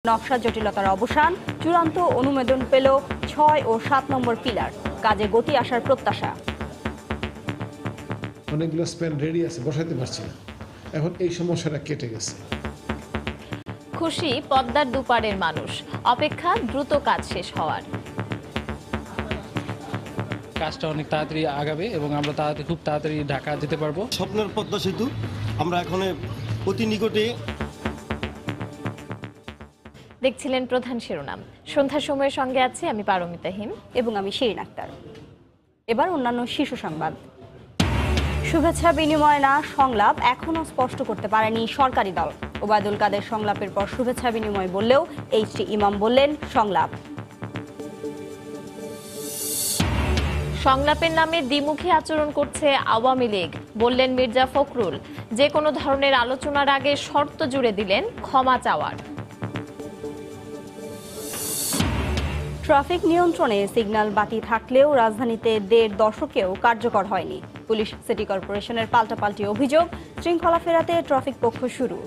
নকশা জটিলতার অবসান, চূড়ান্ত অনুমোদন পেল ৬ ও ৭ নম্বর পিলার, কাজে গতি আসার প্রত্যাশা। অনেকগুলো স্প্যান রেডি আছে, বসাতে পারছি না, এখন এই সমস্যাটা কেটে গেছে। খুশি পদ্মার দুপারের মানুষ, অপেক্ষা দ্রুত কাজ শেষ হওয়ার। কাজটা অনেক তাড়াতাড়ি আগাবে এবং আমরা খুব তাড়াতাড়ি ঢাকা যেতে পারবো। স্বপ্নের পদ্মা সেতু আমরা এখন অতি নিকটে। দেখছিলেন প্রধান শিরোনাম। সন্ধ্যার সময়ের সঙ্গে আছি আমি পারমিতা হিম এবং আমি শিরিন আক্তার। এবার অন্যান্য শীর্ষ সংবাদ। শুভেচ্ছা বিনিময় না সংলাপ এখনও স্পষ্ট করতে পারেনি সরকারি দল। ওবায়দুল কাদের সংলাপের পর শুভেচ্ছা বিনিময় বললেও এইচ.টি. ইমাম বললেন সংলাপ। সংলাপের নামে দ্বিমুখী আচরণ করছে আওয়ামী লীগ, বললেন মির্জা ফখরুল। যে কোনো ধরনের আলোচনার আগে শর্ত জুড়ে দিলেন ক্ষমা চাওয়ার। ট্রাফিক নিয়ন্ত্রণে সিগন্যাল বাতি থাকলেও রাজধানীতে ১.৫ দশকেও কার্যকর হয়নি। পুলিশ সিটি কর্পোরেশনের পাল্টাপাল্টি অভিযোগ, শৃঙ্খলা ফেরাতে ট্রাফিক পক্ষ শুরু।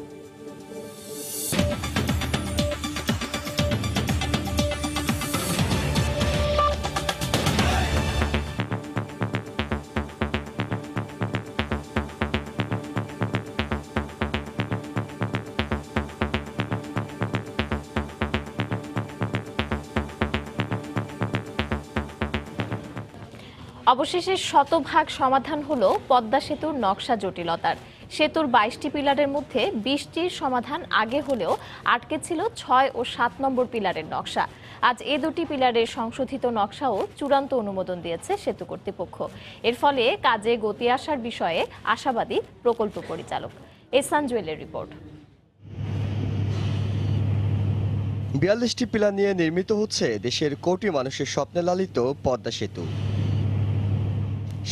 অবশেষে শতভাগ সমাধান হলো পদ্মা সেতুর নকশা জটিলতার। সেতুর ২২টি পিলারের মধ্যে ২০টির সমাধান আগে হলেও আটকে ছিল ৬ ও ৭ নম্বর পিলারের নকশা। আজ এ দুটি পিলারের সংশোধিত নকশাও চূড়ান্ত অনুমোদন দিয়েছে সেতু কর্তৃপক্ষ। এর ফলে কাজে গতি আসার বিষয়ে আশাবাদী প্রকল্প পরিচালক। এহসান জুয়েলের রিপোর্ট। ৪২টি পিলার নিয়ে নির্মিত হচ্ছে দেশের কোটি মানুষের স্বপ্নে লালিত পদ্মা সেতু।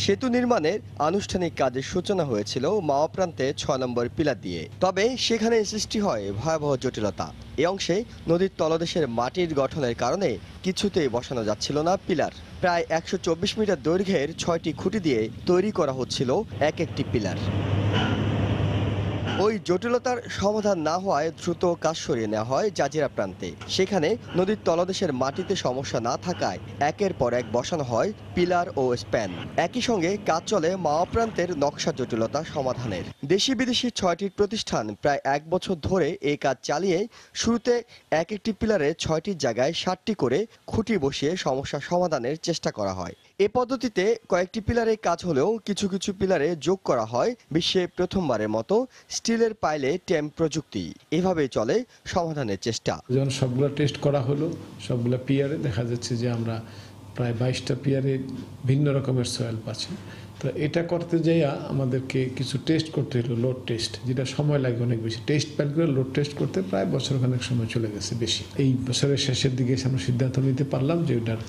সেতু নির্মাণের আনুষ্ঠানিক কাজের সূচনা হয়েছিল মাওয়া প্রান্তে ৬ নম্বর পিলার দিয়ে। তবে সেখানে সৃষ্টি হয় ভয়াবহ জটিলতা। এ অংশে নদীর তলদেশের মাটির গঠনের কারণে কিছুতেই বসানো যাচ্ছিল না পিলার। প্রায় ১২৪ মিটার দৈর্ঘ্যের ৬টি খুঁটি দিয়ে তৈরি করা হচ্ছিল এক একটি পিলার। ওই জটিলতার সমাধান না হওয়ায় দ্রুত কাজ সরিয়ে নেওয়া হয় জাজিরা প্রান্তে। সেখানে নদীর তলদেশের মাটিতে সমস্যা না থাকায় একের পর এক বসানো হয় পিলার ও স্প্যান। একই সঙ্গে কাজ চলে মাওয়া প্রান্তের নকশা জটিলতা সমাধানের। দেশি বিদেশি ৬টি প্রতিষ্ঠান প্রায় ১ বছর ধরে এই কাজ চালিয়ে শুরুতে এক একটি পিলারে ৬টির জায়গায় ৭টি করে খুঁটি বসিয়ে সমস্যা সমাধানের চেষ্টা করা হয়। এ পদ্ধতিতে কয়েকটি পিলারে কাজ হলেও কিছু কিছু পিলারে যোগ করা হয় বিশ্বে প্রথমবারের মতো স্টিলের পাইলে টেম প্রযুক্তি। এভাবেই চলে সমাধানের চেষ্টা। যখন সবগুলো টেস্ট করা হলো, সবগুলো পিয়ারে দেখা যাচ্ছে যে আমরা প্রায় ২২টা পিয়ারে ভিন্ন রকমের সয়েল পাচ্ছি। তো এটা করতে যাইয়া আমাদেরকে কিছু টেস্ট করতে হলো, লোড টেস্ট, যেটা সময় লাগে অনেক বেশি। টেস্ট প্যাড করে লোড টেস্ট করতে প্রায় বছরখানেক সময় চলে গেছে বেশি। এই বছরের শেষের দিকে আমরা সিদ্ধান্ত নিতে পারলাম যে ওটার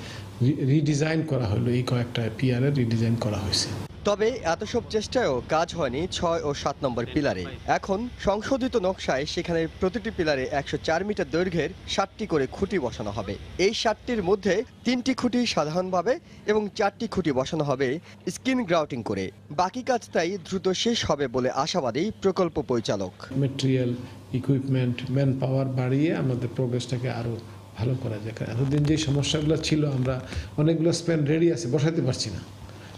রিডিজাইন করা হলো, এই কয়েকটা পিয়ারে রিডিজাইন করা হয়েছে। তবে এত সব চেষ্টায়ও কাজ হয়নি ৬ ও ৭ নম্বর পিলারে। এখন সংশোধিত নকশায় সেখানে প্রতিটি পিলারে ১০৪ মিটার দৈর্ঘ্যের ৭টি করে খুঁটি বসানো হবে। এই ৭টির মধ্যে ৩টি খুঁটি সাধারণভাবে এবং ৪টি খুঁটি বসানো হবে স্কিন গ্রাউটিং করে। বাকি কাজ তাই দ্রুত শেষ হবে বলে আশাবাদী প্রকল্প পরিচালক। মেটেরিয়াল, ইকুইপমেন্ট, ম্যান পাওয়ার বাড়িয়ে আমাদের প্রোগ্রেসটাকে আরও ভালো করা যায়। এতদিন যে সমস্যাগুলো ছিল, আমরা অনেকগুলো স্প্যান রেডি আছে, বসাতে পারছি না,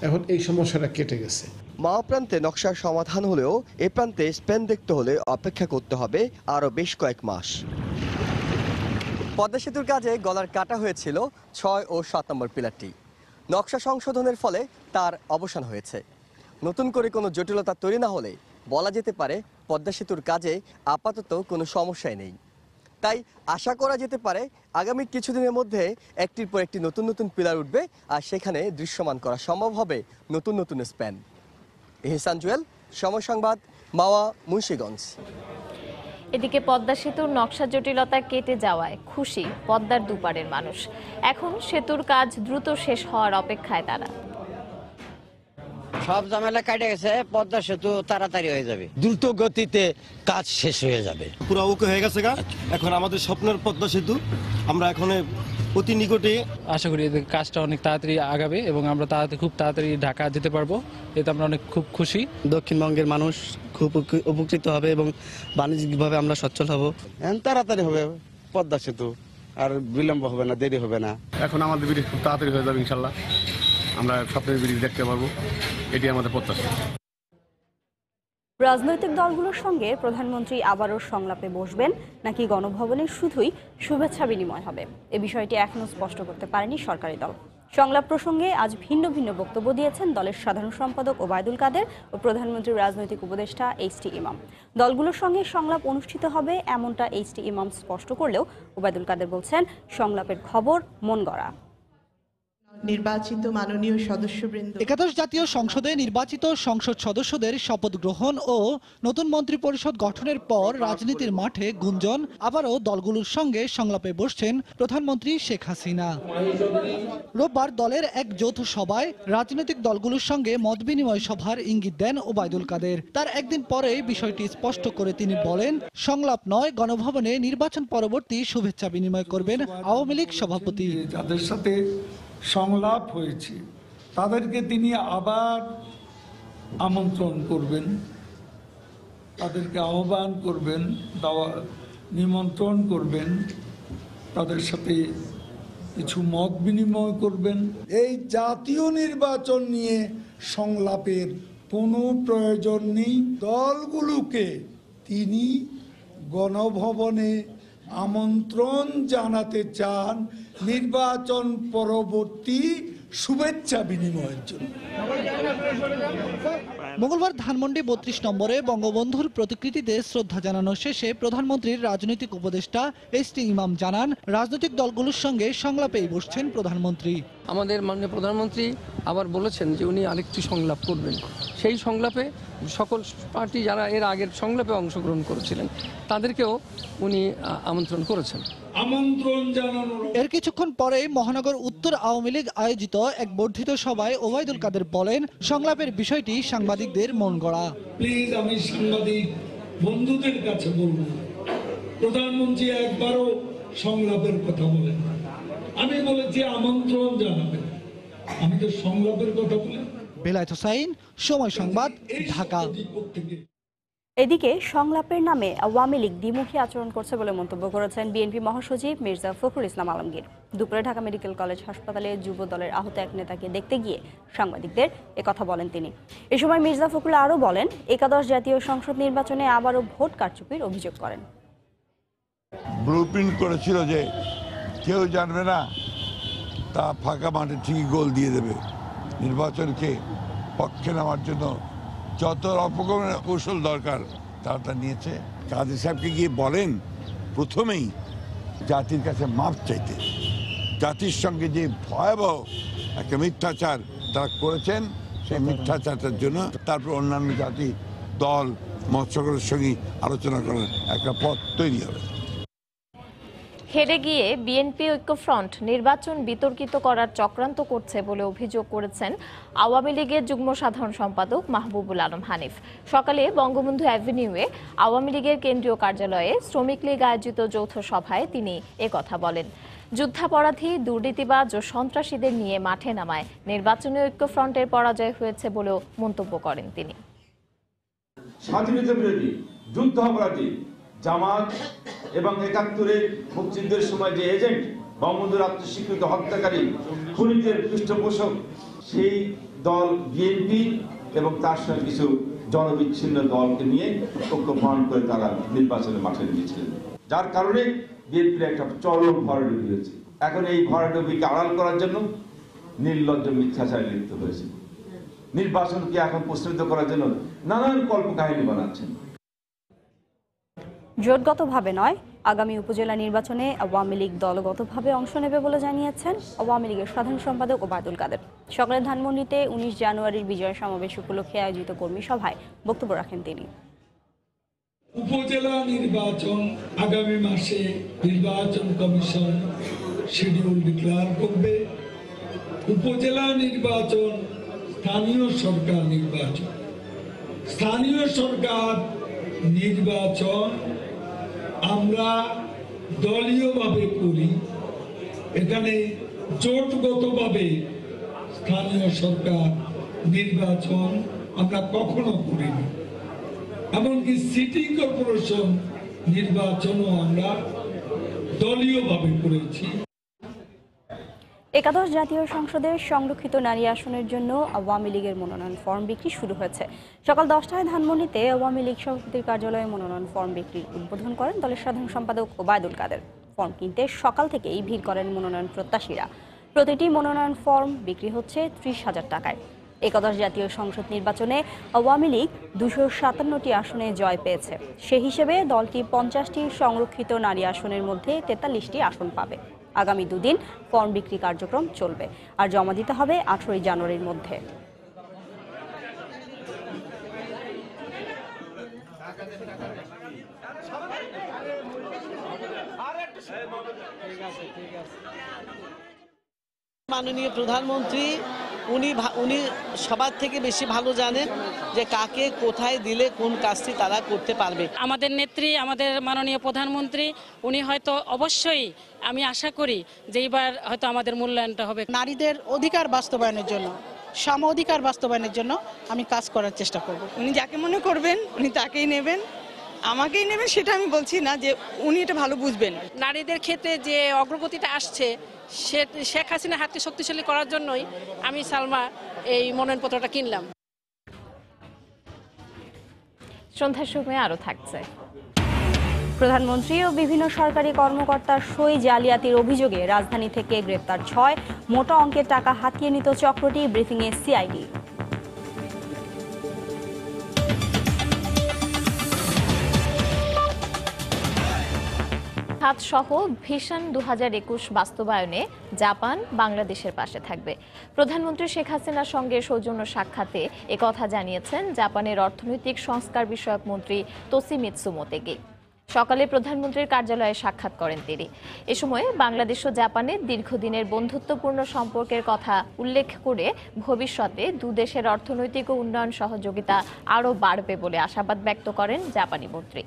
এখন এই সমস্যাটা কেটে গেছে। মাওয়া প্রান্তে নকশার সমাধান হলেও এ প্রান্তে স্প্যান দেখতে হলে অপেক্ষা করতে হবে আরও বেশ কয়েক মাস। পদ্মা সেতুর কাজে গলার কাটা হয়েছিল ৬ ও ৭ নম্বর পিলারটি। নকশা সংশোধনের ফলে তার অবসান হয়েছে। নতুন করে কোনো জটিলতা তৈরি না হলে বলা যেতে পারে পদ্মা সেতুর কাজে আপাতত কোনো সমস্যাই নেই। তাই আশা করা যেতে পারে আগামী কিছুদিনের মধ্যে একটির পর একটি নতুন নতুন পিলার উঠবে আর সেখানে দৃশ্যমান করা সম্ভব হবে নতুন নতুন স্প্যান। এহসান জুয়েল, সময় সংবাদ, মাওয়া, মুন্সিগঞ্জ। এদিকে পদ্মা সেতুর নকশা জটিলতা কেটে যাওয়ায় খুশি পদ্মার দুপারের মানুষ। এখন সেতুর কাজ দ্রুত শেষ হওয়ার অপেক্ষায় তারা। সব ঝামেলা কেটে গেছে, পদ্মা সেতু তাড়াতাড়ি হয়ে যাবে, দ্রুত গতিতে কাজ শেষ হয়ে যাবে। পুরো ওকে হয়ে গেছে গা। এখন আমাদের স্বপ্নের পদ্মা সেতু আমরা এখন অতি নিকটে। আশা করি এদের কাজটা অনেক তাড়াতাড়ি আগাবে এবং আমরা খুব তাড়াতাড়ি ঢাকা যেতে পারবো। এতে আমরা অনেক খুব খুশি। দক্ষিণবঙ্গের মানুষ খুব উপকৃত হবে এবং বাণিজ্যিকভাবে আমরা সচ্ছল হব। তাড়াতাড়ি হবে, পদ্মা সেতু, আর বিলম্ব হবে না, দেরি হবে না। এখন আমাদের ব্রিজ খুব তাড়াতাড়ি হয়ে যাবে ইনশাল্লাহ, আমরা স্বপ্নের ব্রিজ দেখতে পারবো, এটি আমাদের প্রত্যাশা। রাজনৈতিক দলগুলোর সঙ্গে প্রধানমন্ত্রী আবারও সংলাপে বসবেন নাকি গণভবনে শুধুই শুভেচ্ছা বিনিময় হবে, এ বিষয়টি এখনও স্পষ্ট করতে পারেনি সরকারি দল। সংলাপ প্রসঙ্গে আজ ভিন্ন ভিন্ন বক্তব্য দিয়েছেন দলের সাধারণ সম্পাদক ওবায়দুল কাদের ও প্রধানমন্ত্রীর রাজনৈতিক উপদেষ্টা এইচ.টি. ইমাম। দলগুলোর সঙ্গে সংলাপ অনুষ্ঠিত হবে এমনটা এইচ.টি. ইমাম স্পষ্ট করলেও ওবায়দুল কাদের বলছেন সংলাপের খবর মন গড়া। নির্বাচিত মাননীয় সদস্যবৃন্দ, একাদশ জাতীয় সংসদে নির্বাচিত সংসদ সদস্যদের শপথ গ্রহণ ও নতুন মন্ত্রিপরিষদ গঠনের পর রাজনীতির মাঠে গুঞ্জন, আবারও দলগুলোর সঙ্গে সংলাপে বসছেন প্রধানমন্ত্রী শেখ হাসিনা। রোববার দলের এক যৌথ সভায় রাজনৈতিক দলগুলোর সঙ্গে মতবিনিময় সভার ইঙ্গিত দেন ওবায়দুল কাদের। তার একদিন পরে বিষয়টি স্পষ্ট করে তিনি বলেন, সংলাপ নয়, গণভবনে নির্বাচন পরবর্তী শুভেচ্ছা বিনিময় করবেন আওয়ামী লীগ সভাপতি। যাদের সাথে সংলাপ হয়েছে তাদেরকে তিনি আবার আমন্ত্রণ করবেন, তাদেরকে আহ্বান করবেন, নিমন্ত্রণ করবেন, তাদের সাথে কিছু মত বিনিময় করবেন। এই জাতীয় নির্বাচন নিয়ে সংলাপের কোনো প্রয়োজন নেই। দলগুলোকে তিনি গণভবনে আমন্ত্রণ জানাতে চান নির্বাচন পরবর্তী শুভেচ্ছা বিনিময়ের জন্য। মঙ্গলবার ধানমন্ডি ৩২ নম্বরে বঙ্গবন্ধুর প্রতিকৃতিতে শ্রদ্ধা জানানো শেষে প্রধানমন্ত্রীর রাজনৈতিক উপদেষ্টা এইচ.টি. ইমাম জানান, রাজনৈতিক দলগুলোর সঙ্গে সংলাপেই বসছেন প্রধানমন্ত্রী। আমাদের মাননীয় প্রধানমন্ত্রী আবার বলেছেন যে উনি আরেকটি সংলাপ করবেন। সেই সংলাপে সকল পার্টি যারা এর আগের সংলাপে অংশগ্রহণ করেছিলেন তাদেরকেও উনি আমন্ত্রণ করেছেন। এর কিছুক্ষণ পরে মহানগর উত্তর আওয়ামী লীগ আয়োজিত এক বর্ধিত সভায় ওবায়দুল কাদের বলেন, সংলাপের বিষয়টি সাংবাদিকদের মন গড়া। প্লিজ, আমি সাংবাদিক বন্ধুদের কাছে বলব, প্রধানমন্ত্রী একবারও সংলাপের কথা বলেন। আমি বলেছি আমন্ত্রণ জানাবেন, আমি তো সংলাপের কথা বলি। বেলায়েত হোসাইন, সময় সংবাদ, ঢাকা। এদিকে সংলাপের নামে আওয়ামী লীগ দ্বিমুখী আচরণ করছে বলে মন্তব্য করেছেন বিএনপি মহাসচিব মির্জা ফখরুল ইসলাম আলমগীর। দুপুরে ঢাকা মেডিকেল কলেজ হাসপাতালে যুব দলের আহত এক নেতাকে দেখতে গিয়ে সাংবাদিকদের একথা বলেন তিনি। এ সময় মির্জা ফখরুল আরও বলেন, একাদশ জাতীয় সংসদ নির্বাচনে আবারও ভোট কারচুপির অভিযোগ করেন। ব্লুপ্রিন্ট করেছিল যে কেউ জানবে না, তা ফাঁকা মাঠে ঠিকই গোল দিয়ে দেবে। নির্বাচনকে পক্ষে নেওয়ার জন্য যত অপকরণের কৌশল দরকার তা নিয়েছে। কাজী সাহেবকে গিয়ে বলেন প্রথমেই জাতির কাছে মাপ চাইতে। জাতির সঙ্গে যে ভয়াবহ একটা মিথ্যাচার তারা করেছেন, সেই মিথ্যাচারটার জন্য তারপর অন্যান্য জাতি দল মত সকলের সঙ্গে আলোচনা করার একটা পথ তৈরি হবে। হেরে গিয়ে বিএনপি ঐক্যফ্রন্ট নির্বাচন বিতর্কিত করার চক্রান্ত করছে বলে অভিযোগ করেছেন আওয়ামী লীগের যুগ্ম সাধারণ সম্পাদক মাহবুবুল আলম হানিফ। সকালে বঙ্গবন্ধু অ্যাভিনিউয়ে আওয়ামী লীগের কেন্দ্রীয় কার্যালয়ে শ্রমিক লীগ আয়োজিত যৌথ সভায় তিনি একথা বলেন। যুদ্ধাপরাধী, দুর্নীতিবাজ ও সন্ত্রাসীদের নিয়ে মাঠে নামায় নির্বাচনী ঐক্যফ্রন্টের পরাজয় হয়েছে বলেও মন্তব্য করেন তিনি। স্বাধীনতা বিরোধী, যুদ্ধাপরাধী জামাত এবং ৭১-এর মুক্তিযুদ্ধের সময় যে এজেন্ট, বঙ্গবন্ধুর আত্মস্বীকৃত হত্যাকারী, খুনিদের পৃষ্ঠপোষক, সেই দল বিএনপি এবং তার সঙ্গে কিছু জনবিচ্ছিন্ন দলকে নিয়ে ঐক্যফ্রন্ট করে তারা নির্বাচনের মাঠে নিয়েছিলেন, যার কারণে বিএনপির একটা চরম ভরাডুবি হয়েছে। এখন এই ভরাডুবিকে আড়াল করার জন্য নির্লজ্জ মিথ্যাচারে লিপ্ত হয়েছে। নির্বাচনকে এখন প্রশ্নিত করার জন্য নানান কল্পকাহিনী বানাচ্ছেন। জোটগতভাবে নয়, আগামী উপজেলা নির্বাচনে আওয়ামী লীগ দলগতভাবে অংশ নেবে বলে জানিয়েছেন আওয়ামী লীগের সাধারণ সম্পাদক ওবায়দুল কাদের। সকালে ধানমন্ডিতে ১৯ জানুয়ারির বিজয় সমাবেশ উপলক্ষে আয়োজিত কর্মী সভায় বক্তব্য রাখেন তিনি। উপজেলা নির্বাচন আগামী মাসে নির্বাচন কমিশন শিডিউল ডিক্লেয়ার করবে। উপজেলা নির্বাচন স্থানীয় সরকার নির্বাচন, স্থানীয় সরকার নির্বাচন আমরা দলীয়ভাবে করি। এখানে জোটগতভাবে স্থানীয় সরকার নির্বাচন আমরা কখনো করিনি। এমনকি সিটি কর্পোরেশন নির্বাচনও আমরা দলীয়ভাবে করেছি। একাদশ জাতীয় সংসদের সংরক্ষিত নারী আসনের জন্য আওয়ামী লীগের মনোনয়ন ফর্ম বিক্রি শুরু হয়েছে। সকাল 10টায় ধানমন্ডিতে আওয়ামী লীগ সভাপতির কার্যালয়ে মনোনয়ন ফর্ম বিক্রির উদ্বোধন করেন দলের সাধারণ সম্পাদক ওবায়দুল কাদের। ফর্ম কিনতে সকাল থেকেই ভিড় করেন মনোনয়ন প্রত্যাশীরা। প্রতিটি মনোনয়ন ফর্ম বিক্রি হচ্ছে 30,000 টাকায়। একাদশ জাতীয় সংসদ নির্বাচনে আওয়ামী লীগ 257টি আসনে জয় পেয়েছে। সে হিসেবে দলটি 50টি সংরক্ষিত নারী আসনের মধ্যে 43টি আসন পাবে। আগামী দুদিন ফর্ম বিক্রি কার্যক্রম চলবে, আর জমা দিতে হবে 18 জানুয়ারির মধ্যে। মাননীয় প্রধানমন্ত্রী উনি সবার থেকে বেশি ভালো জানেন যে কাকে কোথায় দিলে কোন কাজটি তারা করতে পারবে। আমাদের নেত্রী, আমাদের মাননীয় প্রধানমন্ত্রী, উনি হয়তো অবশ্যই, আমি আশা করি যে এবার হয়তো আমাদের মূল্যায়নটা হবে। নারীদের অধিকার বাস্তবায়নের জন্য, সম অধিকার বাস্তবায়নের জন্য আমি কাজ করার চেষ্টা করব। উনি যাকে মনে করবেন উনি তাকেই নেবেন, আমাকেই নেবেন সেটা আমি বলছি না, যে উনি এটা ভালো বুঝবেন। নারীদের ক্ষেত্রে যে অগ্রগতিটা আসছে, শেখ হাসিনা হাতকে শক্তিশালী করার জন্যই আমি সালমা এই মনোনয়নপত্রটা কিনলাম। সন্ধ্যার সময় আরও থাকছে। প্রধানমন্ত্রী ও বিভিন্ন সরকারি কর্মকর্তার সই জালিয়াতির অভিযোগে রাজধানী থেকে গ্রেপ্তার 6 মোটা অঙ্কের টাকা হাতিয়ে নিত চক্রটি। ব্রিফিংয়ে সিআইডি। সহ ভিশন 2021 বাস্তবায়নে জাপান বাংলাদেশের পাশে থাকবে। প্রধানমন্ত্রী শেখ হাসিনার সঙ্গে সৌজন্য সাক্ষাতে একথা জানিয়েছেন জাপানের অর্থনৈতিক সংস্কার বিষয়ক মন্ত্রী তোশিমিৎসু মোতেগি। সকালে প্রধানমন্ত্রীর কার্যালয়ে সাক্ষাৎ করেন তিনি। এ সময় বাংলাদেশ ও জাপানের দীর্ঘদিনের বন্ধুত্বপূর্ণ সম্পর্কের কথা উল্লেখ করে ভবিষ্যতে দুদেশের অর্থনৈতিক ও উন্নয়ন সহযোগিতা আরও বাড়বে বলে আশাবাদ ব্যক্ত করেন জাপানি মন্ত্রী।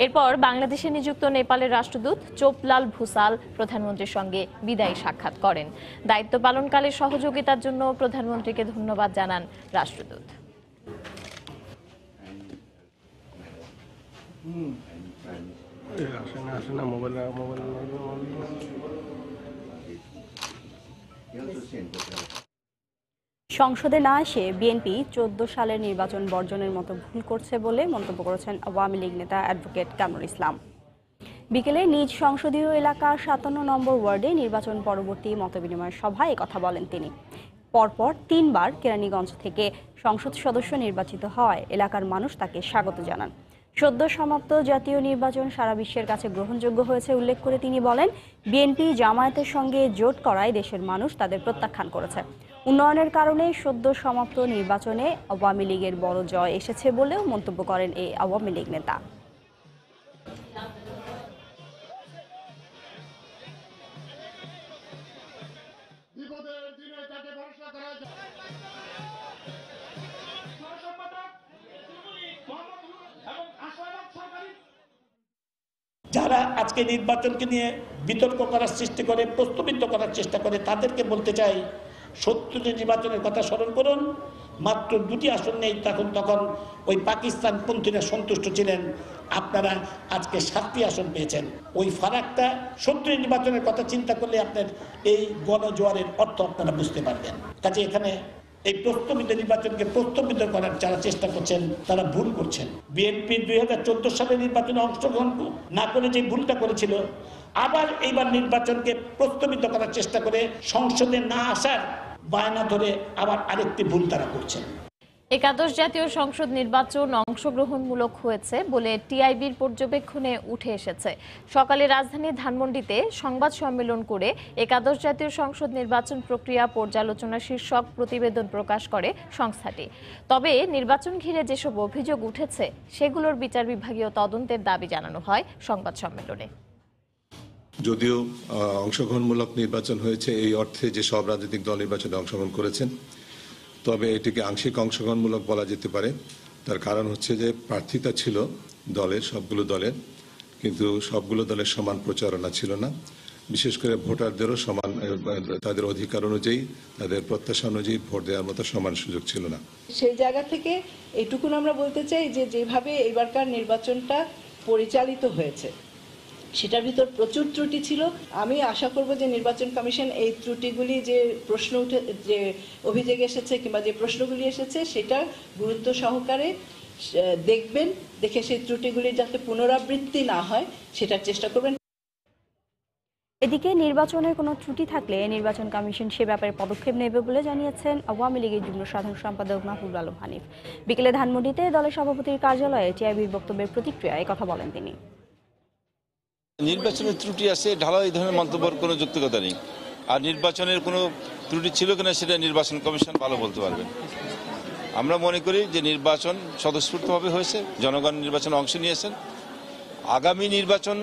এরপর বাংলাদেশে নিযুক্ত নেপালের রাষ্ট্রদূত চোপলাল ভুসাল প্রধানমন্ত্রীর সঙ্গে বিদায়ী সাক্ষাৎ করেন। দায়িত্ব পালনকালে সহযোগিতার জন্য প্রধানমন্ত্রীকে ধন্যবাদ জানান রাষ্ট্রদূত। সংসদে না এসে বিএনপি 14 সালের নির্বাচন বর্জনের মতো ভুল করছে বলে মন্তব্য করেছেন আওয়ামী লীগ নেতা অ্যাডভোকেট কামরুল ইসলাম। বিকেলে নিজ সংসদীয় এলাকার 57 নম্বর ওয়ার্ডে নির্বাচন পরবর্তী মতবিনিময় সভায় কথা বলেন তিনি। পরপর 3 বার কেরানীগঞ্জ থেকে সংসদ সদস্য নির্বাচিত হওয়ায় এলাকার মানুষ তাকে স্বাগত জানান। সদ্য সমাপ্ত জাতীয় নির্বাচন সারা বিশ্বের কাছে গ্রহণযোগ্য হয়েছে উল্লেখ করে তিনি বলেন, বিএনপি জামায়াতের সঙ্গে জোট করায় দেশের মানুষ তাদের প্রত্যাখ্যান করেছে। উন্নয়নের কারণে সদ্য সমাপ্ত নির্বাচনে আওয়ামী লীগের বড় জয় এসেছে বলেও মন্তব্য করেন এই আওয়ামী লীগ নেতা। যারা আজকে নির্বাচনকে নিয়ে বিতর্ক করার সৃষ্টি করে, প্রশ্নবিদ্ধ করার চেষ্টা করে, তাদেরকে বলতে চাই, 70 নির্বাচনের কথা স্মরণ করুন। মাত্র 2টি আসন নেই, তখন ওই পাকিস্তান পন্থীরা সন্তুষ্ট ছিলেন। আপনারা আজকে 7টি আসন পেয়েছেন। ওই ফারাকটা 70 নির্বাচনের কথা চিন্তা করলে আপনার এই গণজোয়ারের অর্থ আপনারা বুঝতে পারবেন। কাজে এখানে এই প্রস্তাবিত নির্বাচনকে প্রস্তাবিত করার যারা চেষ্টা করছেন তারা ভুল করছেন। বিএনপি 2014 সালের নির্বাচনে অংশগ্রহণ না করে যে ভুলটা করেছিল, আবার এইবার নির্বাচনকে প্রস্তাবিত করার চেষ্টা করে সংসদে না আসার বায়না ধরে আবার আরেকটি ভুল তারা করছেন। একাদশ জাতীয় সংসদ নির্বাচন অংশগ্রহণমূলক হয়েছে বলে টিআইবির পর্যবেক্ষণে উঠে এসেছে। সকালে রাজধানীর ধানমন্ডিতে সংবাদ সম্মেলন করে একাদশ জাতীয় সংসদ নির্বাচন প্রক্রিয়া পর্যালোচনা শীর্ষক প্রতিবেদন প্রকাশ করে সংস্থাটি। তবে নির্বাচন ঘিরে যেসব অভিযোগ উঠেছে সেগুলোর বিচার বিভাগীয় তদন্তের দাবি জানানো হয় সংবাদ সম্মেলনে। যদিও অংশগ্রহণমূলক নির্বাচন হয়েছে এই অর্থে যে সব রাজনৈতিক দল নির্বাচনে অংশগ্রহণ করেছেন, তবে এটিকে আংশিক অংশগ্রহণমূলক বলা যেতে পারে। তার কারণ হচ্ছে যে প্রার্থিতা ছিল সবগুলো দলের, কিন্তু সবগুলো দলের সমান প্রচারণা ছিল না। বিশেষ করে ভোটারদেরও সমান, তাদের অধিকার অনুযায়ী, তাদের প্রত্যাশা অনুযায়ী ভোট দেওয়ার মতো সমান সুযোগ ছিল না। সেই জায়গা থেকে এইটুকুন আমরা বলতে চাই যে যেভাবে এবারকার নির্বাচনটা পরিচালিত হয়েছে, সেটার ভিতর প্রচুর ত্রুটি ছিল। আমি আশা করব যে নির্বাচন কমিশন এই ত্রুটিগুলি যে প্রশ্ন উঠে যে অভিযোগ এসেছে কিংবা যে প্রশ্নগুলি এসেছে সেটা গুরুত্ব সহকারে দেখবেন, দেখে সেই ত্রুটিগুলি যাতে পুনরাবৃত্তি না হয় সেটার চেষ্টা করবেন। এদিকে নির্বাচনের কোনো ত্রুটি থাকলে নির্বাচন কমিশন সে ব্যাপারে পদক্ষেপ নেবে বলে জানিয়েছেন আওয়ামী লীগের যুগ্ম সাধারণ সম্পাদক মাহবুব আলম হানিফ। বিকেলে ধানমন্ডিতে দলের সভাপতির কার্যালয়ে টিআইবির বক্তব্যের প্রতিক্রিয়ায় কথা বলেন তিনি। নির্বাচনের ত্রুটি আছে ঢালাও এই ধরনের মন্তব্যের কোনো যৌক্তিকতা নেই। আর নির্বাচনের কোনো ত্রুটি ছিল কিনা সেটা নির্বাচন কমিশন ভালো বলতে পারবেন। আমরা মনে করি যে নির্বাচন স্বতঃস্ফূর্তভাবে হয়েছে, জনগণ নির্বাচনে অংশ নিয়েছেন। আগামী নির্বাচন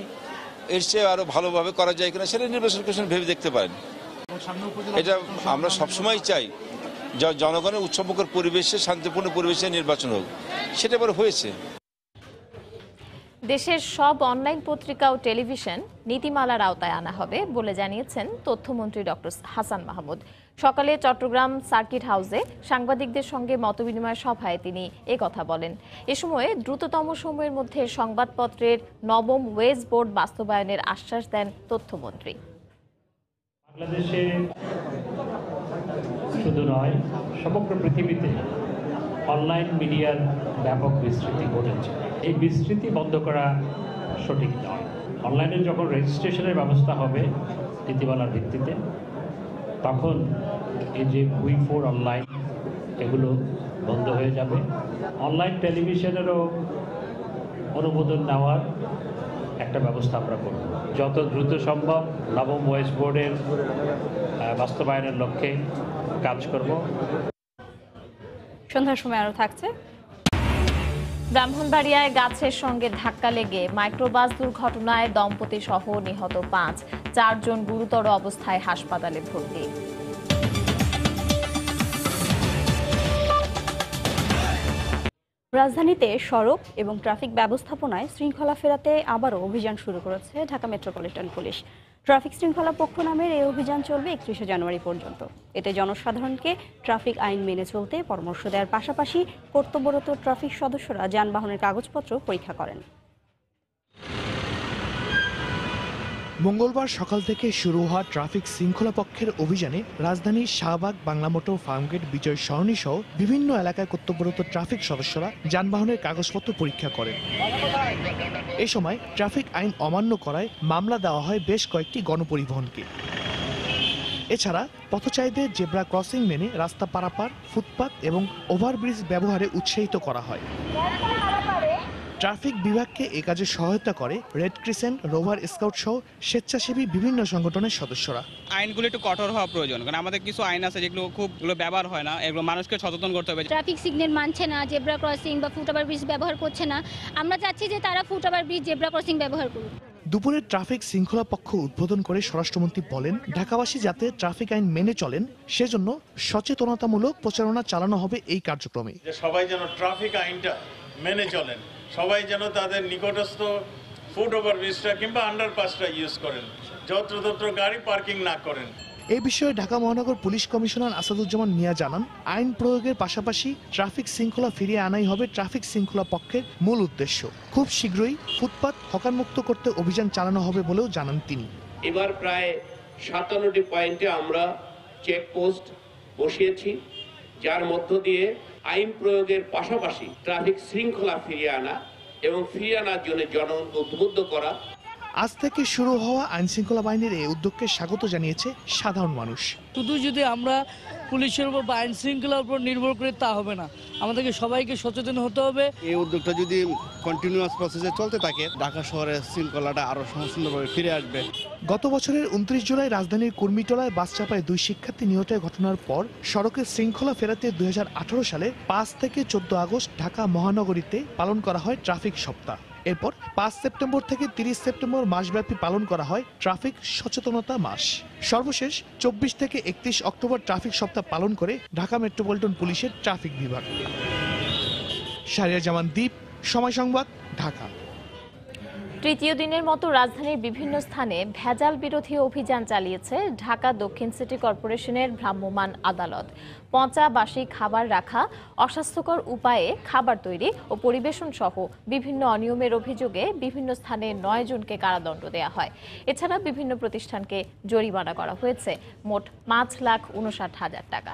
এর চেয়ে আরো ভালোভাবে করা যায় কিনা সেটা নির্বাচন কমিশন ভেবে দেখতে পারেন। এটা আমরা সবসময় চাই যে জনগণের উৎসবমুখর পরিবেশে, শান্তিপূর্ণ পরিবেশে নির্বাচন হোক, সেটা এবার হয়েছে। দেশের সব অনলাইন পত্রিকা ও টেলিভিশন নীতিমালার আওতায় আনা হবে বলে জানিয়েছেন তথ্যমন্ত্রী ডক্টর হাসান মাহমুদ। সকালে চট্টগ্রাম সার্কিট হাউসে সাংবাদিকদের সঙ্গে মতবিনিময় সভায় তিনি কথা বলেন। এ সময় দ্রুততম সময়ের মধ্যে সংবাদপত্রের নবম ওয়েজ বোর্ড বাস্তবায়নের আশ্বাস দেন তথ্যমন্ত্রী। বাংলাদেশে শুধু নয়, সমগ্র পৃথিবীতে অনলাইন মিডিয়ার ব্যাপক বিস্তৃতি ঘটেছে। এই বিস্তৃতি বন্ধ করা সঠিক নয়। অনলাইনে যখন রেজিস্ট্রেশনের ব্যবস্থা হবে নীতিমালার ভিত্তিতে, তখন এই যে V4 অনলাইন এগুলো বন্ধ হয়ে যাবে। অনলাইন টেলিভিশনেরও অনুমোদন নেওয়ার একটা ব্যবস্থা আমরা করব। যত দ্রুত সম্ভব নবম ওয়েজ বোর্ডের বাস্তবায়নের লক্ষ্যে কাজ করব। সন্ধ্যার সময় আরো থাকছে। ব্রাহ্মণবাড়িয়ায় গাছের সঙ্গে ধাক্কা লেগে মাইক্রোবাস দুর্ঘটনায় দম্পতি সহ নিহত 5, 4 জন গুরুতর অবস্থায় হাসপাতালে ভর্তি। রাজধানীতে সড়ক এবং ট্রাফিক ব্যবস্থাপনায় শৃঙ্খলা ফেরাতে আবারও অভিযান শুরু করেছে ঢাকা মেট্রোপলিটন পুলিশ। ট্রাফিক শৃঙ্খলা পক্ষ নামের এই অভিযান চলবে 31শে জানুয়ারি পর্যন্ত। এতে জনসাধারণকে ট্রাফিক আইন মেনে চলতে পরামর্শ দেওয়ার পাশাপাশি কর্তব্যরত ট্রাফিক সদস্যরা যানবাহনের কাগজপত্র পরীক্ষা করেন। মঙ্গলবার সকাল থেকে শুরু হওয়া ট্রাফিক শৃঙ্খলা পক্ষের অভিযানে রাজধানীর শাহবাগ, বাংলা মোটর, ফার্মগেট, বিজয় সরণি সহ বিভিন্ন এলাকায় কর্তব্যরত ট্রাফিক সদস্যরা যানবাহনের কাগজপত্র পরীক্ষা করেন। এ সময় ট্রাফিক আইন অমান্য করায় মামলা দেওয়া হয় বেশ কয়েকটি গণপরিবহনকে। এছাড়া পথচারীদের জেব্রা ক্রসিং মেনে রাস্তা পারাপার, ফুটপাত এবং ওভারব্রিজ ব্যবহারে উৎসাহিত করা হয়। ট্রাফিক বিভাগকে এ কাজে সহায়তা করে রেড ক্রিসেন্ট, রোভার স্কাউট সহ স্বেচ্ছাসেবী বিভিন্ন সংগঠনের সদস্যরা। আইনগুলো একটু কঠোর হওয়া প্রয়োজন, কারণ আমাদের কিছু আইন আছে যেগুলো খুব ব্যবহার হয় না, এগুলো মানুষকে সচেতন করতে হবে। ট্রাফিক সিগন্যাল মানছে না, জেব্রা ক্রসিং বা ফুটওভার ব্রিজ ব্যবহার করছে না। আমরা চাচ্ছি যে তারা ফুটওভার ব্রিজ, জেব্রা ক্রসিং ব্যবহার করুক। দুপুরে ট্রাফিক শৃঙ্খলা পক্ষ উদ্বোধন করে স্বরাষ্ট্রমন্ত্রী বলেন, ঢাকাবাসী যাতে ট্রাফিক আইন মেনে চলেন সেজন্য সচেতনতামূলক প্রচারণা চালানো হবে এই কার্যক্রমে। সবাই যেন ট্রাফিক আইনটা মেনে চলেন, সবাই যেন তাদের নিকটস্থ ফুট ওভার ব্রিজটা কিংবা আন্ডারপাসটা ইউজ করেন, যত্রতত্র গাড়ি পার্কিং না করেন। এই বিষয়ে ঢাকা মহানগর পুলিশ কমিশনার আসাদুজ্জামান মিয়া জানান, আইন প্রয়োগের পাশাপাশি ট্রাফিক শৃঙ্খলা ফিরিয়ে আনাই হবে ট্রাফিক শৃঙ্খলা পক্ষের মূল উদ্দেশ্য। খুব শীঘ্রই ফুটপাত হকারমুক্ত করতে অভিযান চালানো হবে বলেও জানান তিনি। এবার প্রায় 57টি পয়েন্টে আমরা চেকপোস্ট বসিয়েছি, যার মধ্য দিয়ে আইন প্রয়োগের পাশাপাশি ট্রাফিক শৃঙ্খলা ফিরিয়ে আনা এবং ফিরিয়ে আনার জন্য জনগণকে উদ্বুদ্ধ করা। আজ থেকে শুরু হওয়া আইন শৃঙ্খলা বাহিনীর এই উদ্যোগকে স্বাগত জানিয়েছে সাধারণ মানুষ। শুধু যদি আমরা পুলিশের উপর বা আইন শৃঙ্খলার উপর নির্ভর করে তা হবে না, আমাদেরকে সবাইকে সচেতন হতে হবে। এই উদ্যোগটা যদি কন্টিনিউয়াস প্রসেসে চলতে থাকে, ঢাকা শহরের শৃঙ্খলাটা আরো সুন্দরভাবে ফিরে আসবে। গত বছরের 29 জুলাই রাজধানীর কুর্মিটোলায় বাস চাপায় 2 শিক্ষার্থী নিহতের ঘটনার পর সড়কের শৃঙ্খলা ফেরাতে 2018 সালে 5 থেকে 14 আগস্ট ঢাকা মহানগরীতে পালন করা হয় ট্রাফিক সপ্তাহ। এরপর 5 সেপ্টেম্বর থেকে 30 সেপ্টেম্বর মাসব্যাপী পালন করা হয় ট্রাফিক সচেতনতা মাস। সর্বশেষ 24 থেকে 31 অক্টোবর ট্রাফিক সপ্তাহ পালন করে ঢাকা মেট্রোপলিটন পুলিশের ট্রাফিক বিভাগ। শাহরিয়ার জামান দ্বীপ, সময় সংবাদ, ঢাকা। তৃতীয় দিনের মতো রাজধানীর বিভিন্ন স্থানে ভেজাল বিরোধী অভিযান চালিয়েছে ঢাকা দক্ষিণ সিটি কর্পোরেশনের ভ্রাম্যমাণ আদালত। পচা বাসি খাবার রাখা, অস্বাস্থ্যকর উপায়ে খাবার তৈরি ও পরিবেশন সহ বিভিন্ন অনিয়মের অভিযোগে বিভিন্ন স্থানে 9 জনকে কারাদণ্ড দেওয়া হয়। এছাড়া বিভিন্ন প্রতিষ্ঠানকে জরিমানা করা হয়েছে মোট 5,59,000 টাকা।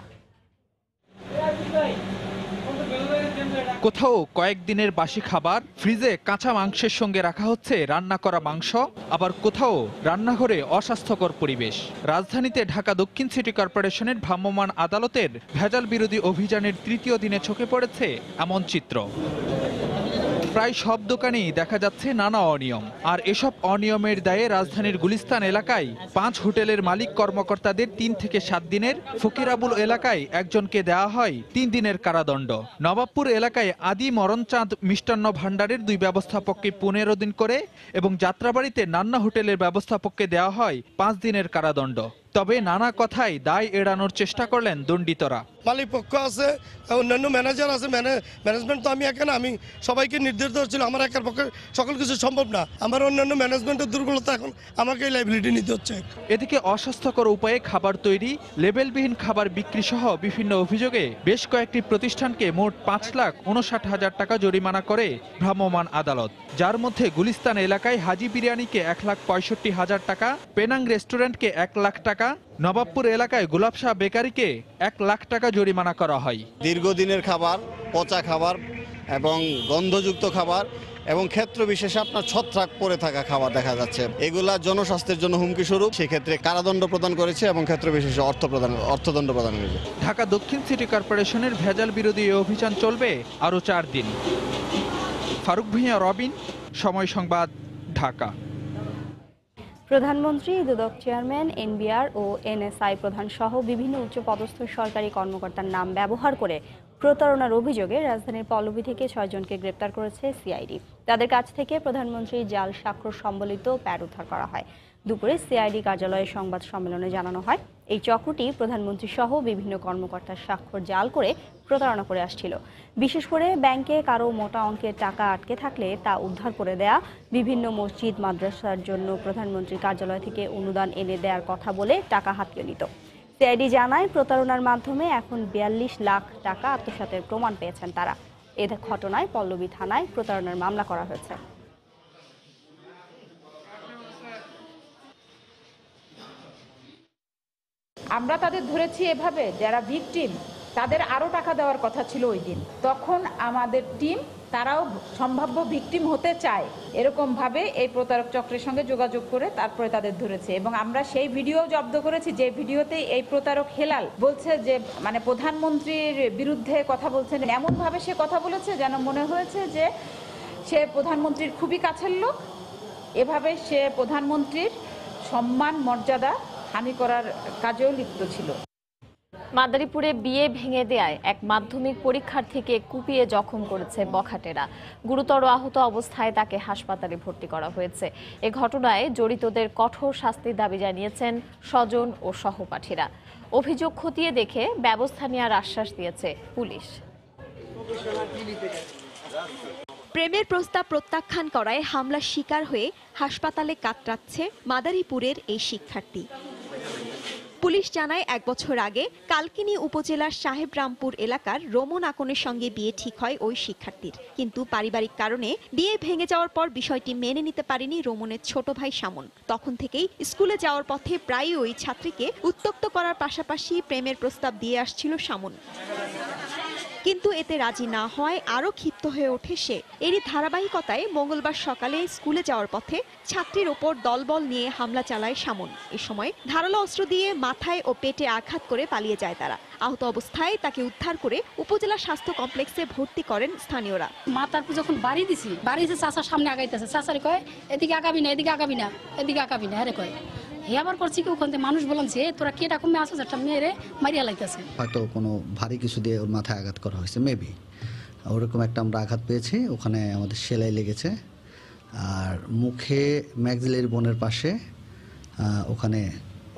কোথাও কয়েকদিনের বাসি খাবার ফ্রিজে কাঁচা মাংসের সঙ্গে রাখা হচ্ছে রান্না করা মাংস, আবার কোথাও রান্নাঘরে অস্বাস্থ্যকর পরিবেশ। রাজধানীতে ঢাকা দক্ষিণ সিটি কর্পোরেশনের ভ্রাম্যমাণ আদালতের ভেজাল বিরোধী অভিযানের তৃতীয় দিনে চোখে পড়েছে এমন চিত্র। প্রায় সব দোকানেই দেখা যাচ্ছে নানা অনিয়ম, আর এসব অনিয়মের দায়ে রাজধানীর গুলিস্তান এলাকায় 5 হোটেলের মালিক কর্মকর্তাদের 3 থেকে 7 দিনের, ফকিরাবুল এলাকায় একজনকে দেওয়া হয় 3 দিনের কারাদণ্ড। নবাবপুর এলাকায় আদি মরণচাঁদ মিষ্টান্ন ভাণ্ডারের 2 ব্যবস্থাপককে 15 দিন করে এবং যাত্রাবাড়িতে নান্না হোটেলের ব্যবস্থাপককে দেওয়া হয় 5 দিনের কারাদণ্ড। তবে নানা কথায় দায় এড়ানোর চেষ্টা করলেন দণ্ডিতরা। মালিক পক্ষ আছে, অন্যান্য ম্যানেজার আছে, ম্যানেজমেন্ট তো আমি একা না, আমি সবাইকে নির্দেশ দিচ্ছিল আমার একার পক্ষে সকল কিছু সম্ভব না। আমার অন্যান্য ম্যানেজমেন্টের দুর্বলতা, এখন আমাকে লাইবিলিটি নিতে হচ্ছে। এদিকে অস্বাস্থ্যকর উপায়ে খাবার তৈরি, লেবেলবিহীন খাবার বিক্রি সহ বিভিন্ন অভিযোগে বেশ কয়েকটি প্রতিষ্ঠানকে মোট 5,59,000 টাকা জরিমানা করে ভ্রাম্যমাণ আদালত, যার মধ্যে গুলিস্তান এলাকায় হাজি বিরিয়ানিকে 1,65,000 টাকা, পেনাং রেস্টুরেন্টকে 1 লাখ টাকা, নবাবপুর এলাকায় গোলাপ শাহ বেকারিকে 1 লাখ টাকা জরিমানা করা হয়। দীর্ঘদিনের খাবার, পচা খাবার এবং গন্ধযুক্ত খাবার এবং ক্ষেত্র বিশেষে আপনার ছত্রাক পড়ে থাকা খাবার দেখা যাচ্ছে, এগুলা জনস্বাস্থ্যের জন্য হুমকি স্বরূপ। সেক্ষেত্রে কারাদণ্ড প্রদান করেছে এবং ক্ষেত্র বিশেষে অর্থদণ্ড প্রদান করেছে। ঢাকা দক্ষিণ সিটি কর্পোরেশনের ভেজাল বিরোধী অভিযান চলবে আরও 4 দিন। ফারুক ভূঁইয়া, রবিন, সময় সংবাদ, ঢাকা। প্রধানমন্ত্রী, দুদক চেয়ারম্যান, এনবিআর ও এনএসআই প্রধান সহ বিভিন্ন উচ্চপদস্থ সরকারি কর্মকর্তার নাম ব্যবহার করে প্রতারণার অভিযোগে রাজধানীর পল্লবী থেকে 6 জনকে গ্রেপ্তার করেছে সিআইডি। তাদের কাছ থেকে প্রধানমন্ত্রীর জাল স্বাক্ষর সম্বলিত প্যাড উদ্ধার করা হয়। দুপুরে সিআইডি কার্যালয়ে সংবাদ সম্মেলনে জানানো হয়, এই চক্রটি প্রধানমন্ত্রী সহ বিভিন্ন কর্মকর্তার স্বাক্ষর জাল করে প্রতারণা করে আসছিল। বিশেষ করে ব্যাংকে কারো মোটা অঙ্কের টাকা আটকে থাকলে তা উদ্ধার করে দেয়া, বিভিন্ন মসজিদ মাদ্রাসার জন্য প্রধানমন্ত্রীর কার্যালয় থেকে অনুদান এনে দেওয়ার কথা বলে টাকা হাতিয়ে নিত। সিআইডি জানায়, প্রতারণার মাধ্যমে এখন 42 লাখ টাকা আত্মসাতের প্রমাণ পেয়েছেন তারা। এ ঘটনায় পল্লবী থানায় প্রতারণার মামলা করা হয়েছে। আমরা তাদের ধরেছি এভাবে, যারা ভিকটিম তাদের আরও টাকা দেওয়ার কথা ছিল ওই দিন। তখন আমাদের টিম তারাও সম্ভাব্য ভিকটিম হতে চায়, এরকমভাবে এই প্রতারক চক্রের সঙ্গে যোগাযোগ করে তারপরে তাদের ধরেছে। এবং আমরা সেই ভিডিও জব্দ করেছি, যে ভিডিওতে এই প্রতারক হেলাল বলছে যে মানে প্রধানমন্ত্রীর বিরুদ্ধে কথা বলছেন, এমনভাবে সে কথা বলেছে যেন মনে হয়েছে যে সে প্রধানমন্ত্রীর খুবই কাছের লোক। এভাবে সে প্রধানমন্ত্রীর সম্মান মর্যাদা হানি করার কাজেও লিপ্ত ছিল। মাদারীপুরে বিয়ে ভেঙে দেয়ায় এক মাধ্যমিক পরীক্ষার্থীকে কুপিয়ে জখম করেছে বখাটেরা। গুরুতর আহত অবস্থায় তাকে হাসপাতালে ভর্তি করা হয়েছে। এ ঘটনায় জড়িতদের কঠোর শাস্তির দাবি জানিয়েছেন স্বজন ও সহপাঠীরা। অভিযোগ খতিয়ে দেখে ব্যবস্থা নেওয়ার আশ্বাস দিয়েছে পুলিশ। প্রেমের প্রস্তাব প্রত্যাখ্যান করায় হামলার শিকার হয়ে হাসপাতালে কাতরাচ্ছে মাদারীপুরের এই শিক্ষার্থী। পুলিশ জানায়, 1 বছর আগে কালকিনি উপজেলার সাহেবরামপুর এলাকার রোমন আকনের সঙ্গে বিয়ে ঠিক হয় ওই শিক্ষার্থীর। কিন্তু পারিবারিক কারণে বিয়ে ভেঙে যাওয়ার পর বিষয়টি মেনে নিতে পারেনি রোমনের ছোট ভাই শামুন। তখন থেকেই স্কুলে যাওয়ার পথে প্রায়ই ওই ছাত্রীকে উত্ত্যক্ত করার পাশাপাশি প্রেমের প্রস্তাব দিয়ে আসছিল শামুন। কিন্তু এতে রাজি না হওয়ায় আরও ক্ষিপ্ত হয়ে ওঠে সে। এরই ধারাবাহিকতায় মঙ্গলবার সকালে স্কুলে যাওয়ার পথে ছাত্রীর ওপর দলবল নিয়ে হামলা চালায় শামুন। এ সময় ধারালো অস্ত্র দিয়ে মাথায় ও পেটে আঘাত করে পালিয়ে যায় তারা। আহত অবস্থায় তাকে উদ্ধার করে উপজেলা স্বাস্থ্য কমপ্লেক্সে ভর্তি করেন স্থানীয়রা। মাথার যখন বাড়ি দিছি, বাড়িতে চাচার সামনে আগাইতেছে, চাচারে কয় এদিকে আগাবি না, এদিকে আগাবি না, এদিকে আগাবি না, আরে কয় হে আবার করছি কি ওখান থেকে মানুষ বলছে তোরা কে এরকম আসছিস, একটা মেয়েরে মারিয়া লাইতেছে। হয়তো কোনো ভারী কিছু দিয়ে ওর মাথায় আঘাত করা হয়েছে, মেবি ওরকম একটা আমরা আঘাত পেয়েছি। ওখানে আমাদের সেলাই লেগেছে, আর মুখে ম্যাক্সিলারি বোনের পাশে ওখানে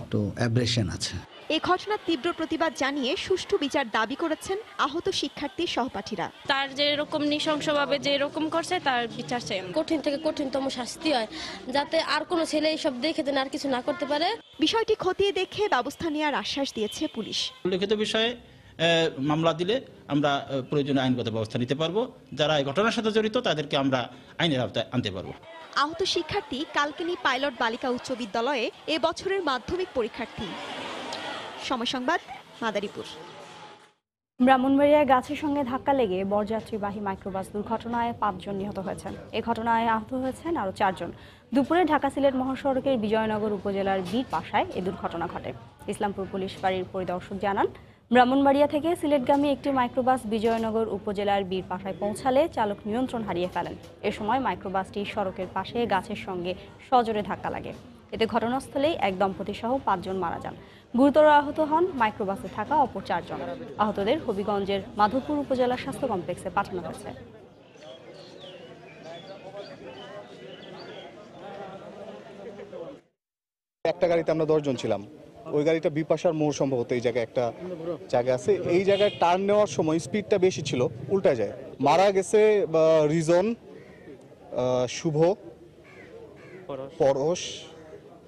একটু অ্যাব্রেশন আছে। এ ঘটনার তীব্র প্রতিবাদ জানিয়ে সুষ্ঠু বিচার দাবি করেছেন আহত শিক্ষার্থীর সহপাঠীরা। তার যেরকম নৃশংসভাবে যেরকম করছে তার বিচার চাই। কঠিন থেকে কঠিনতম শাস্তি হয়, যাতে আর কোনো ছেলে এইসব দেখে দেন আর কিছু না করতে পারে। বিষয়টি খতিয়ে দেখে ব্যবস্থা নেওয়ার আশ্বাস দিয়েছে পুলিশ। লিখিত বিষয়ে মামলা দিলে আমরা প্রয়োজনীয় আইনগত ব্যবস্থা নিতে পারবো। যারা এই ঘটনার সাথে জড়িত তাদেরকে আমরা আইনের আওতায় আনতে পারবো। আহত শিক্ষার্থী কালকিনি পাইলট বালিকা উচ্চ বিদ্যালয়ে এ বছরের মাধ্যমিক পরীক্ষার্থী। সময় সংবাদ, মাদারীপুর। ব্রাহ্মণবাড়িয়ায় গাছের সঙ্গে ধাক্কা লেগে বরযাত্রীবাহী মাইক্রোবাস দুর্ঘটনায় 5 জন নিহত হয়েছেন। এ ঘটনায় আহত হয়েছেন আরও 4 জন। দুপুরে ঢাকা সিলেট মহাসড়কের বিজয়নগর উপজেলার বীরপাশায় এ দুর্ঘটনা ঘটে। ইসলামপুর পুলিশ ফাঁড়ির পরিদর্শক জানান, ব্রাহ্মণবাড়িয়া থেকে সিলেটগামী একটি মাইক্রোবাস বিজয়নগর উপজেলার বীরপাশায় পৌঁছালে চালক নিয়ন্ত্রণ হারিয়ে ফেলেন। এ সময় মাইক্রোবাসটি সড়কের পাশে গাছের সঙ্গে সজোরে ধাক্কা লাগে। এতে ঘটনাস্থলেই এক দম্পতি সহ 5 জন মারা যান। গুরুতর আহত হন মাইক্রোবাসে থাকা অপর 4 জন। আহতদের হবিগঞ্জের মাধবপুর উপজেলা স্বাস্থ্য কমপ্লেক্সে পাঠানো হয়েছে। একটা গাড়িতে আমরা 10 জন ছিলাম। ওই গাড়িটা বিপাশার মোড়, সম্ভবত এই জায়গায় একটা জায়গা আছে, এই জায়গায় টার্ন নেওয়ার সময় স্পিডটা বেশি ছিল, উল্টা যায়। মারা গেছে রিজন, শুভ, পরশ,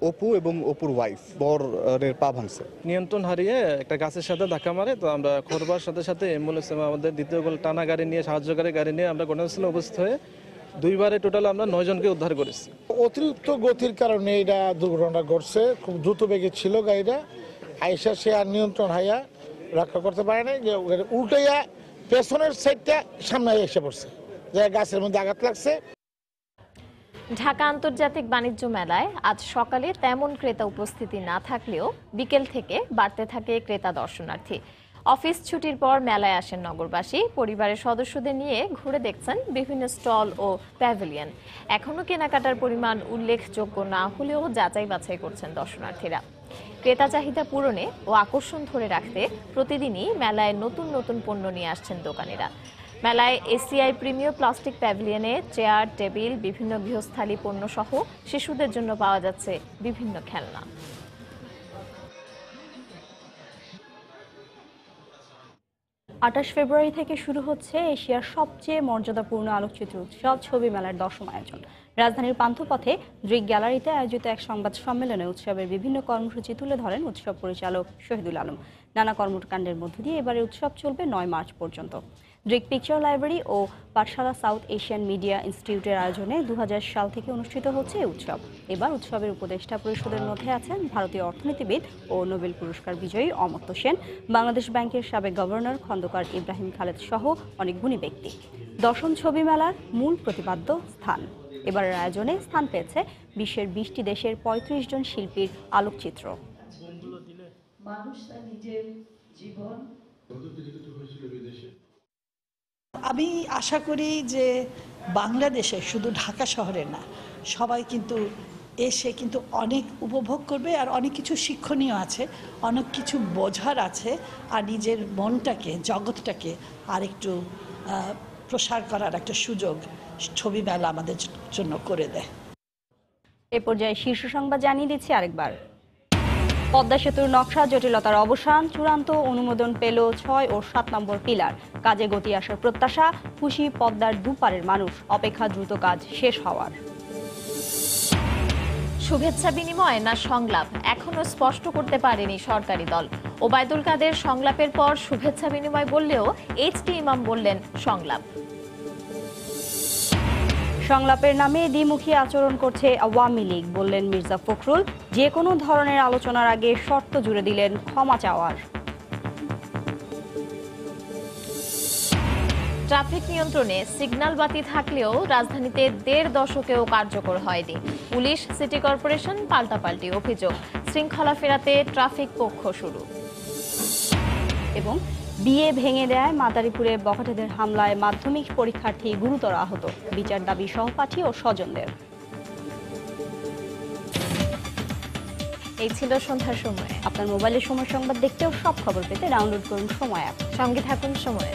অপু এবং অপুর ওয়াইফ। বরের পা ভাঙছে। নিয়ন্ত্রণ হারিয়ে একটা গাছের সাথে ধাক্কা মারে। তো আমরা খবর সাথে সাথে অ্যাম্বুলেন্স আমাদের দ্বিতীয় টানা গাড়ি নিয়ে, সাহায্যকারী গাড়ি নিয়ে আমরা ঘটনাস্থলে উপস্থিত হয়ে 2 বারে টোটাল আমরা 9 জনকে উদ্ধার করেছি। অতিরিক্ত গতির কারণে এটা দুর্ঘটনা ঘটছে। খুব দ্রুত বেগে ছিল গাড়িটা, আইসা সে আর নিয়ন্ত্রণ হাইয়া রক্ষা করতে পারে না, যে উল্টাইয়া পেছনের সাইডটা সামনে এসে পড়ছে, যে গাছের মধ্যে আঘাত লাগছে। ঢাকা আন্তর্জাতিক বাণিজ্য মেলায় আজ সকালে তেমন ক্রেতা উপস্থিতি না থাকলেও বিকেল থেকে বাড়তে থাকে ক্রেতা দর্শনার্থী। অফিস ছুটির পর মেলায় আসেন নগরবাসী। পরিবারের সদস্যদের নিয়ে ঘুরে দেখছেন বিভিন্ন স্টল ও প্যাভিলিয়ন। এখনও কেনাকাটার পরিমাণ উল্লেখযোগ্য না হলেও যাচাই বাছাই করছেন দর্শনার্থীরা। ক্রেতা চাহিদা পূরণে ও আকর্ষণ ধরে রাখতে প্রতিদিনই মেলায় নতুন নতুন পণ্য নিয়ে আসছেন দোকানিরা। মেলায় এসিআই প্রিমিয়ার প্লাস্টিক প্যাভিলিয়নে চেয়ার, টেবিল, বিভিন্ন গৃহস্থালী পণ্য সহ শিশুদের জন্য পাওয়া যাচ্ছে বিভিন্ন খেলনা। 28 ফেব্রুয়ারি থেকে শুরু হচ্ছে এশিয়ার সবচেয়ে মর্যাদাপূর্ণ আলোকচিত্র উৎসব ছবি মেলার 10ম আয়োজন। রাজধানীর পান্থপথে দৃক গ্যালারিতে আয়োজিত এক সংবাদ সম্মেলনে উৎসবের বিভিন্ন কর্মসূচি তুলে ধরেন উৎসব পরিচালক শহীদুল আলম। নানা কর্মকাণ্ডের মধ্য দিয়ে এবারে উৎসব চলবে 9 মার্চ পর্যন্ত। দৃক পিকচার লাইব্রেরি ও পাঠশালা সাউথ এশিয়ান মিডিয়া ইনস্টিটিউটের আয়োজনে 2000 সাল থেকে অনুষ্ঠিত হচ্ছে এই উৎসব। এবার উৎসবের উপদেষ্টা পরিষদের মধ্যে আছেন ভারতীয় অর্থনীতিবিদ ও নোবেল পুরস্কার বিজয়ী অমর্ত্য সেন, বাংলাদেশ ব্যাংকের সাবেক গভর্নর খন্দকার ইব্রাহিম খালেদ সহ অনেক গুণী ব্যক্তি। 10ম ছবি মেলার মূল প্রতিপাদ্য স্থান। এবারের আয়োজনে স্থান পেয়েছে বিশ্বের 20টি দেশের 35 জন শিল্পীর আলোকচিত্র। আমি আশা করি যে বাংলাদেশে শুধু ঢাকা শহরে না, সবাই কিন্তু এসে কিন্তু অনেক উপভোগ করবে, আর অনেক কিছু শিক্ষণীয় আছে, অনেক কিছু বোঝার আছে, আর নিজের মনটাকে, জগৎটাকে আর একটু প্রসার করার একটা সুযোগ ছবি মেলা আমাদের জন্য করে দেয়। এ পর্যায়ে শীর্ষ সংবাদ জানিয়ে দিচ্ছি আরেকবার। পদ্মা সেতুর নকশা জটিলতার অবসান, চূড়ান্ত অনুমোদন পেল 6 ও 7 নম্বর পিলার। কাজে গতি আসার প্রত্যাশা, খুশি পদ্মার দুপারের মানুষ, অপেক্ষা দ্রুত কাজ শেষ হওয়ার। শুভেচ্ছা বিনিময় না সংলাপ, এখনো স্পষ্ট করতে পারেনি সরকারি দল। ওবায়দুল কাদের সংলাপের পর শুভেচ্ছা বিনিময় বললেও এইচটি ইমাম বললেন সংলাপ। সংলাপের নামে দ্বিমুখী আচরণ করছে আওয়ামী লীগ, বললেন মির্জা ফখরুল। যে কোনো ধরনের আলোচনার আগে শর্ত জুড়ে দিলেন ক্ষমা চাওয়ার। ট্রাফিক নিয়ন্ত্রণে সিগন্যাল বাতি থাকলেও রাজধানীতে 1.5 দশকেও কার্যকর হয়নি। পুলিশ, সিটি কর্পোরেশন পাল্টাপাল্টি অভিযোগ। শৃঙ্খলা ফেরাতে ট্রাফিক পক্ষ শুরু। এবং বিয়ে ভেঙে দেয় মাদারীপুরে বখাটেদের হামলায় মাধ্যমিক পরীক্ষার্থী গুরুতর আহত, বিচার দাবি সহপাঠী ও স্বজনদের। এই ছিল সন্ধ্যার সময়। আপনার মোবাইলে সময় সংবাদ দেখতেও সব খবর পেতে ডাউনলোড করুন সময় অ্যাপ। সঙ্গে থাকুন সময়।